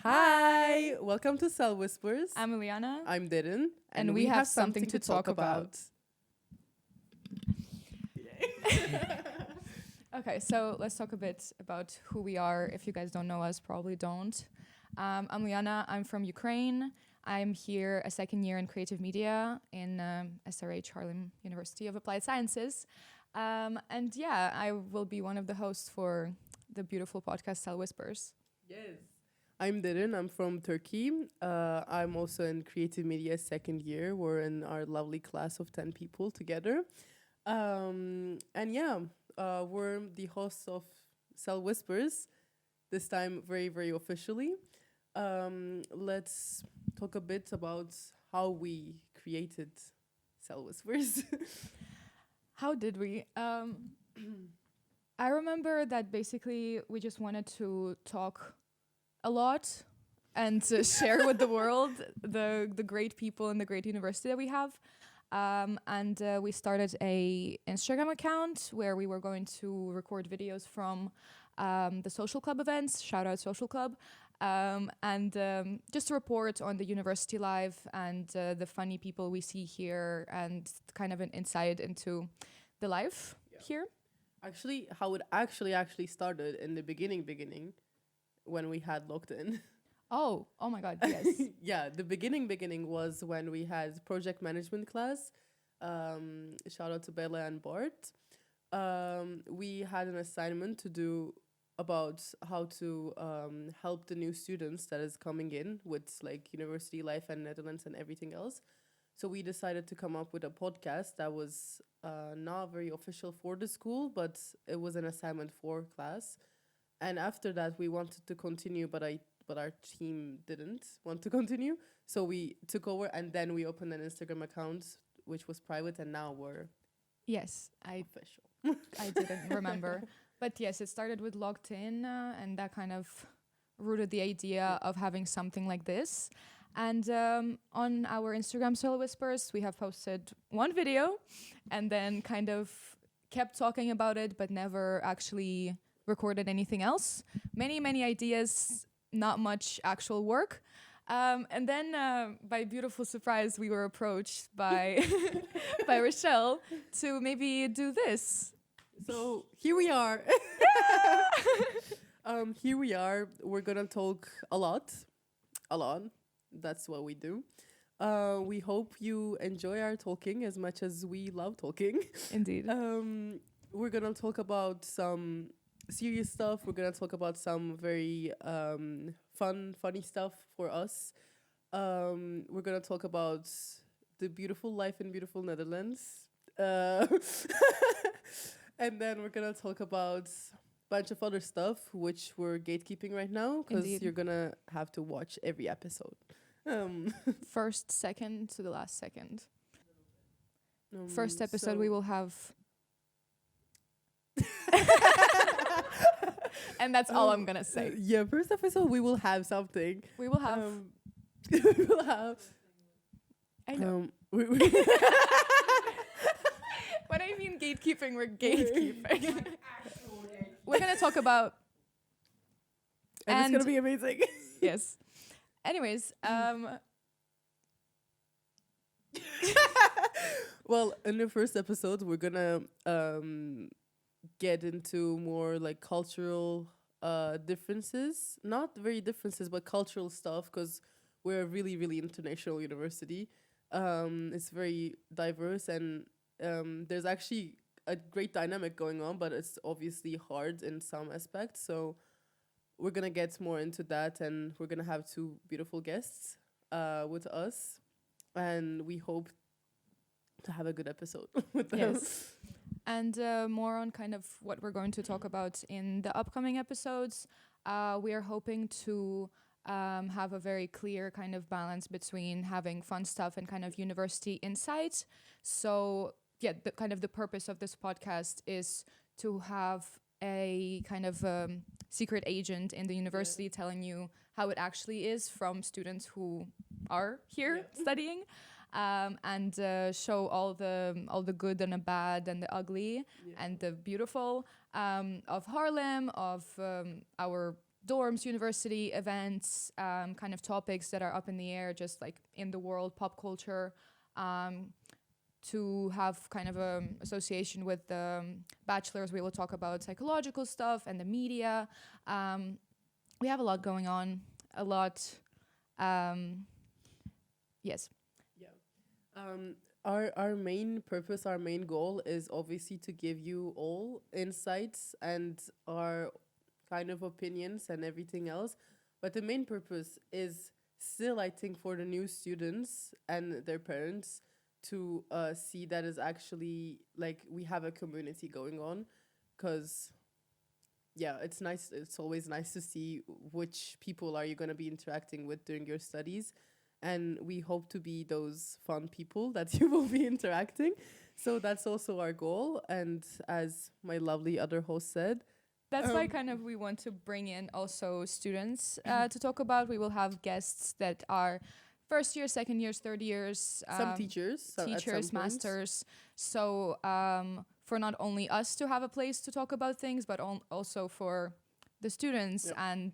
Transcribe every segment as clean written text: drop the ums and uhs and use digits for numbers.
Hi, welcome to Cell Whispers. I'm Uliana. I'm Derin, and we have something to talk about. Okay, so let's talk a bit about who we are. If you guys don't know us, probably don't. I'm Liana. I'm from Ukraine. I'm here a second year in creative media in SRH Harlem University of Applied Sciences. And yeah, I will be one of the hosts for the beautiful podcast Cell Whispers. Yes. I'm Derin. I'm from Turkey. I'm also in creative media second year. We're in our lovely class of 10 people together. And yeah, we're the hosts of Cell Whispers, this time very, very officially. Let's talk a bit about how we created Cell Whispers. How did we? I remember that basically we just wanted to talk a lot and to share with the world the great people and the great university that we have. And we started a Instagram account where we were going to record videos from the social club events. Shout out social club. And just to report on the university life and the funny people we see here and kind of an insight into the life here. Actually, how it actually started in the beginning when we had locked in. Oh my God, yes. Yeah, the beginning was when we had project management class. Shout out to Bella and Bart. We had an assignment to do about how to help the new students that is coming in with like university life and Netherlands and everything else. So we decided to come up with a podcast that was not very official for the school, but it was an assignment for class. And after that, we wanted to continue, but our team didn't want to continue. So we took over, and then we opened an Instagram account, which was private, and now we're Yes, official. I didn't remember. But yes, it started with logged in, and that kind of rooted the idea of having something like this. And on our Instagram Soul Whispers, we have posted one video and then kind of kept talking about it, but never actually recorded anything else. Many ideas, not much actual work. And then by beautiful surprise, we were approached by by Rochelle to maybe do this. So here we are. Here we are. We're gonna talk a lot. That's what we do. We hope you enjoy our talking as much as we love talking. Indeed. We're gonna talk about some serious stuff. We're gonna talk about some very funny stuff for us. We're gonna talk about the beautiful life in beautiful Netherlands. And then we're gonna talk about a bunch of other stuff, which we're gatekeeping right now, because Indeed. you're gonna have to watch every episode. First second to the last second. First episode, so- we will have. And that's all I'm gonna say. Yeah, first episode we will have something. We will have. We will have. I know. When I mean gatekeeping, we're gatekeeping. We're gonna talk about. and it's And- gonna be amazing. Yes. Anyways, Well, in the first episode, we're gonna get into more like cultural differences. Not very differences, but cultural stuff, because we're a really, really international university. It's very diverse, and there's actually a great dynamic going on, but it's obviously hard in some aspects. So we're gonna get more into that, and we're gonna have two beautiful guests with us, and we hope to have a good episode with them. yes. And more on kind of what we're going to talk about in the upcoming episodes. We are hoping to have a very clear kind of balance between having fun stuff and kind of university insight. So yeah, the kind of the purpose of this podcast is to have a kind of secret agent in the university telling you how it actually is from students who are here studying. And show all the good and the bad and the ugly and the beautiful of Harlem, of our dorms, university events, kind of topics that are up in the air, just like in the world, pop culture, to have kind of a association with the bachelors. We will talk about psychological stuff and the media. We have a lot going on, a lot. Yes. Yeah. Our main purpose, our main goal is obviously to give you all insights and our kind of opinions and everything else. But the main purpose is still, I think, for the new students and their parents to see that is actually like we have a community going on. Because yeah, it's nice. It's always nice to see which people are you going to be interacting with during your studies. And we hope to be those fun people that you will be interacting. So that's also our goal. And as my lovely other host said, That's why kind of we want to bring in also students to talk about. We will have guests that are first years, second years, third years. Some teachers, teachers, masters. So for not only us to have a place to talk about things, but also for the students Yep. and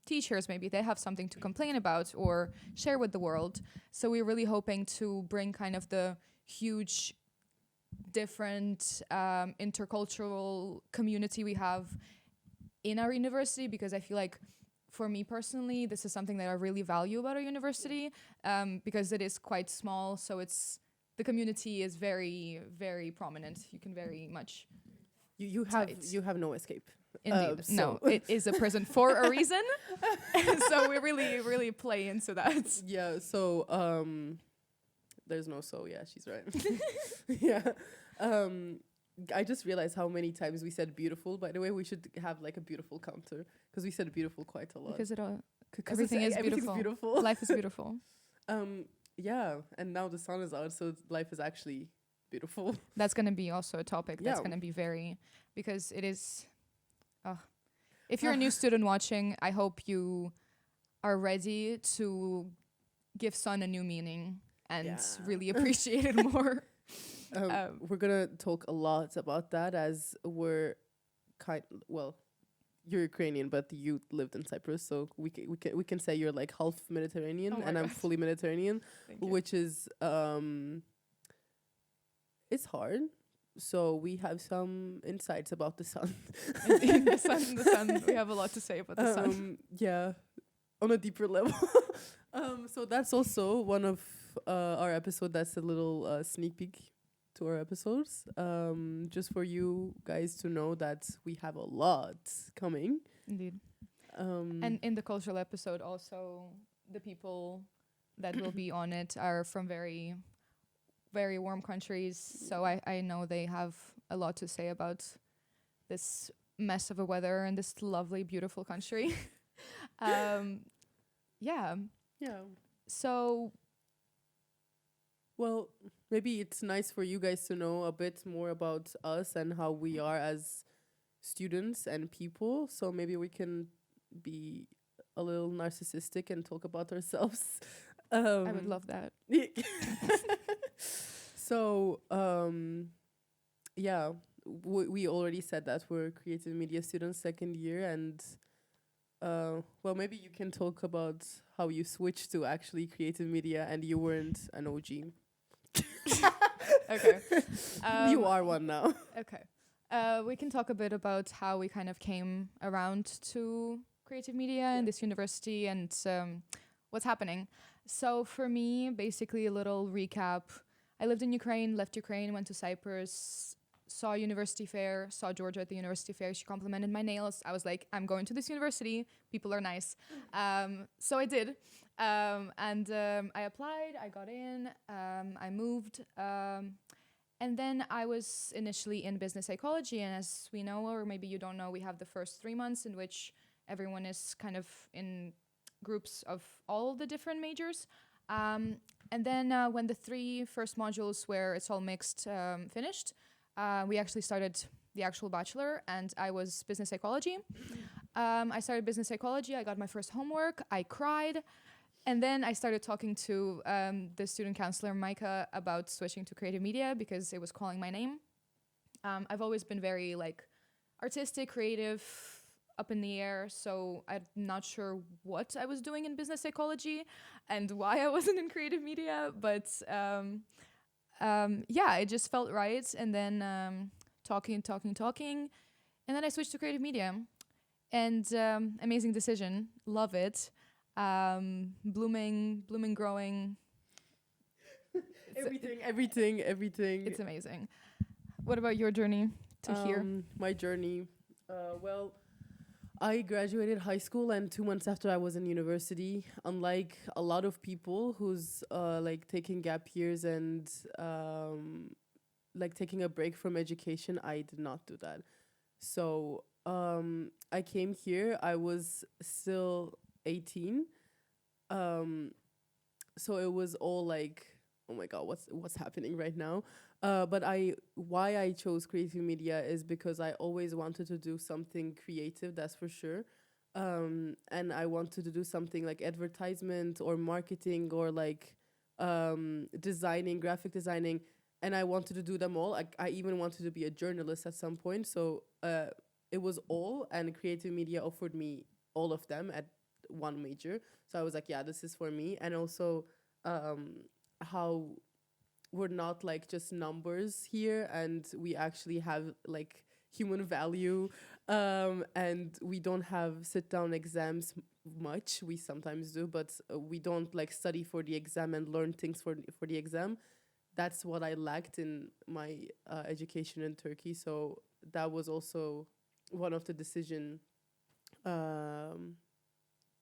teachers, maybe they have something to complain about or share with the world. So we're really hoping to bring kind of the huge different intercultural community we have in our university, because I feel like for me personally, this is something that I really value about our university, because it is quite small. So the community is very, very prominent. You can very much you have no escape. Indeed. No, it is a prison for a reason. So we really, really play into that. Yeah, so there's no so, yeah, she's right. Yeah. I just realized how many times we said beautiful. By the way, we should have like a beautiful counter because we said beautiful quite a lot. Because Everything everything's is beautiful. Life is beautiful. Yeah, and now the sun is out, so life is actually beautiful. That's going to be also a topic that's Yeah. going to be very, because it is, if you're a new student watching, I hope you are ready to give sun a new meaning and Yeah. really appreciate it more. We're gonna talk a lot about that as we're you're Ukrainian, but you lived in Cyprus, so we can say you're like half Mediterranean, Oh my and I'm God. fully Mediterranean, Thank you. which is it's hard. So we have some insights about the sun. In the sun, we have a lot to say about the sun. Yeah, on a deeper level. So that's also one of our episode. That's a little sneak peek to our episodes. Just for you guys to know that we have a lot coming. Indeed. And in the cultural episode also, the people that will be on it are from very, very warm countries. So I know they have a lot to say about this mess of a weather in this lovely, beautiful country. Yeah. Yeah. So Well, maybe it's nice for you guys to know a bit more about us and how we are as students and people. So maybe we can be a little narcissistic and talk about ourselves. I would love that. So, yeah, we already said that we're creative media students second year, and well, maybe you can talk about how you switched to actually creative media and you weren't an OG. Okay. You are one now. Okay. We can talk a bit about how we kind of came around to creative media in this university and what's happening. So for me, basically a little recap. I lived in Ukraine, left Ukraine, went to Cyprus, saw university fair, saw Georgia at the university fair. She complimented my nails. I was like, I'm going to this university. People are nice. So I did. And I applied, I got in, I moved. And then I was initially in business psychology. And as we know, or maybe you don't know, we have the first 3 months in which everyone is kind of in groups of all the different majors. And then when the 3 first modules where it's all mixed finished, we actually started the actual bachelor, and I was business psychology. I started business psychology. I got my first homework. I cried. And then I started talking to the student counselor, Micah, about switching to creative media because it was calling my name. I've always been very like artistic, creative. up in the air. So I'm not sure what I was doing in business psychology and why I wasn't in creative media. But yeah, it just felt right. And then talking. And then I switched to creative media. And amazing decision. Love it. Blooming, growing. Everything. It's amazing. What about your journey to here? My journey. Well, I graduated high school, and 2 months after I was in university. Unlike a lot of people who's like taking gap years and like taking a break from education, I did not do that. So I came here. I was still 18. Um, so it was all like, oh my god, what's happening right now? But why I chose creative media is because I always wanted to do something creative, that's for sure. And I wanted to do something like advertisement or marketing or like designing, graphic designing, and I wanted to do them all. I even wanted to be a journalist at some point. So it was all, and creative media offered me all of them at one major. So I was like, yeah, this is for me. And also how we're not like just numbers here, and we actually have like human value, and we don't have sit down exams much. We sometimes do, but we don't like study for the exam and learn things for the exam. That's what I lacked in my education in Turkey. So that was also one of the decision, um,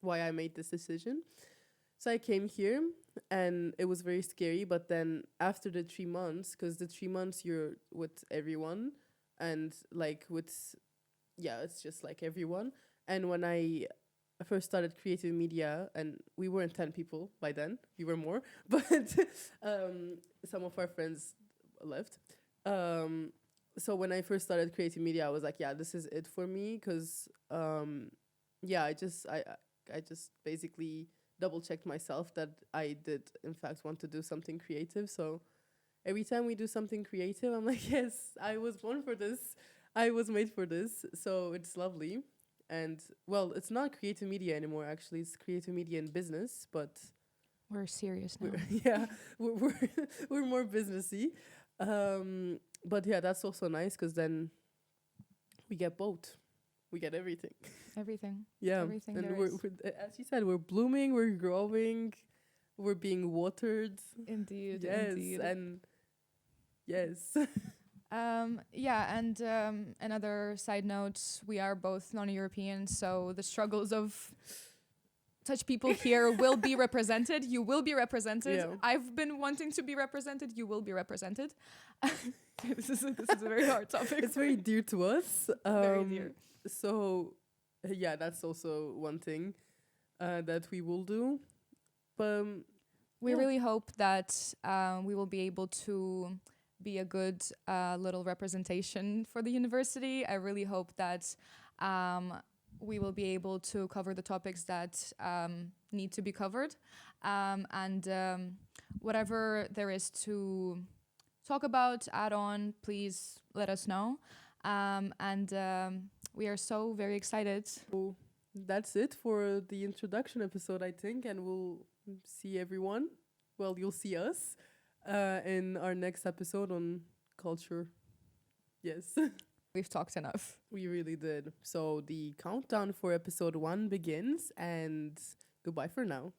why I made this decision. So I came here, and it was very scary. But then after the 3 months, because the 3 months you're with everyone, and like with, yeah, it's just like everyone. And when I first started creative media, and we weren't 10 people by then, we were more, but some of our friends left. Um, so when I first started creative media, I was like, yeah, this is it for me, because yeah, I just basically double checked myself that I did in fact want to do something creative. So every time we do something creative, I'm like, yes, I was born for this. I was made for this. So it's lovely. And well, it's not creative media anymore, actually. It's creative media and business, but We're serious now. yeah, we're we're more businessy. But yeah, that's also nice, because then we get both. We get everything. Everything. Yeah, Everything and there we're, is. as you said, we're blooming, we're growing, we're being watered. Indeed, Yes, indeed. and yes. Yeah, and another side note, we are both non-European, so the struggles of such people here will be represented. You will be represented. Yeah. I've been wanting to be represented. You will be represented. This is a very hard topic. It's very dear to us. Very dear. So, yeah, that's also one thing that we will do. But We yeah. really hope that we will be able to be a good little representation for the university. I really hope that we will be able to cover the topics that need to be covered. And whatever there is to talk about, add on, please let us know. And we are so very excited. So that's it for the introduction episode, I think, and we'll see everyone. Well, you'll see us in our next episode on culture. Yes, We've talked enough. we really did. So the countdown for episode 1 begins, and goodbye for now.